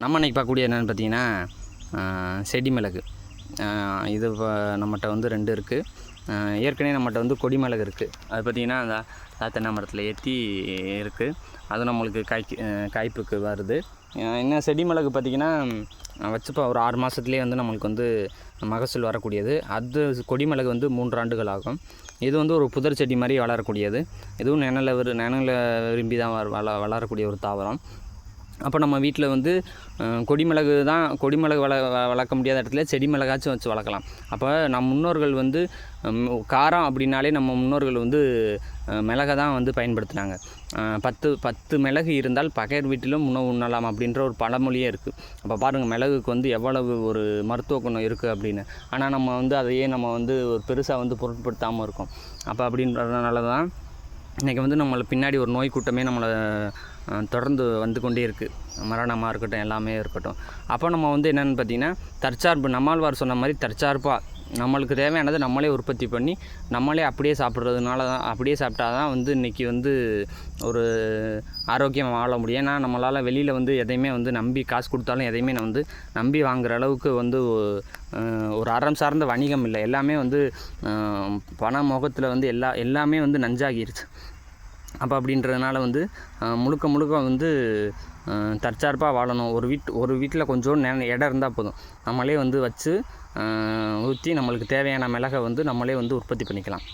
நம்ம இன்றைக்கி பார்க்கக்கூடிய என்னென்னு பார்த்தீங்கன்னா செடி மிளகு. இது நம்மகிட்ட வந்து 2 இருக்குது. ஏற்கனவே நம்மகிட்ட வந்து கொடி மிளகு இருக்குது. அது பார்த்திங்கன்னா அந்த தென்னை மரத்தில் ஏற்றி இருக்குது. அது நம்மளுக்கு காய்ப்புக்கு வருது. இன்னும் செடி மிளகு பார்த்திங்கன்னா வச்சுப்போ ஒரு 6 மாதத்துலேயே வந்து நம்மளுக்கு வந்து மகசூல் வரக்கூடியது. அது கொடி மிளகு வந்து 3 ஆண்டுகள் ஆகும். இது வந்து ஒரு புதர் செடி மாதிரி வளரக்கூடியது. இதுவும் நிழலை விரும்பி தான் வளரக்கூடிய ஒரு தாவரம். அப்போ நம்ம வீட்டில் வந்து கொடி மிளகு வளர்க்க முடியாத இடத்துல செடி மிளகாச்சும் வச்சு வளர்க்கலாம். அப்போ நம் முன்னோர்கள் வந்து காரம் அப்படின்னாலே நம்ம முன்னோர்கள் வந்து மிளகை தான் வந்து பயன்படுத்தினாங்க. 10 மிளகு இருந்தால் பகையர் வீட்டிலும் உணவு உண்ணலாம் அப்படின்ற ஒரு பழமொழியே இருக்குது. அப்போ பாருங்கள் மிளகுக்கு வந்து எவ்வளவு ஒரு மருத்துவ குணம் இருக்குது அப்படின்னு. ஆனால் நம்ம வந்து அதையே நம்ம வந்து ஒரு பெருசாக வந்து பொருட்படுத்தாமல் இருக்கோம். அப்போ அப்படின்றதுனால தான் இன்றைக்கி வந்து நம்மளை பின்னாடி ஒரு நோய் கூட்டமே நம்மளை தொடர்ந்து வந்து கொண்டே இருக்குது. மரணமாக இருக்கட்டும், எல்லாமே இருக்கட்டும். அப்போ நம்ம வந்து என்னென்னு பார்த்திங்கன்னா தற்சார்பு, நம்மாழ்வார் சொன்ன மாதிரி தற்சார்பாக நம்மளுக்கு தேவையானதை நம்மளே உற்பத்தி பண்ணி நம்மளே அப்படியே அப்படியே சாப்பிட்டா தான் வந்து இன்றைக்கி வந்து ஒரு ஆரோக்கியம் வாழ முடியும். ஏன்னா நம்மளால் வெளியில் வந்து எதையுமே வந்து நம்பி காசு கொடுத்தாலும் எதையுமே வந்து நம்பி வாங்குகிற அளவுக்கு வந்து ஒரு அறம் சார்ந்த வணிகம் இல்லை. எல்லாமே வந்து பண முகத்தில் வந்து எல்லாமே வந்து நஞ்சாகிருச்சு. அப்போ அப்படின்றதுனால வந்து முழுக்க வந்து தற்சார்பாக வாழணும். ஒரு வீட்டில் கொஞ்சம் இடம் இருந்தால் போதும், நம்மளே வந்து வச்சு ஊற்றி நம்மளுக்கு தேவையான மிளகை வந்து நம்மளே வந்து உற்பத்தி பண்ணிக்கலாம்.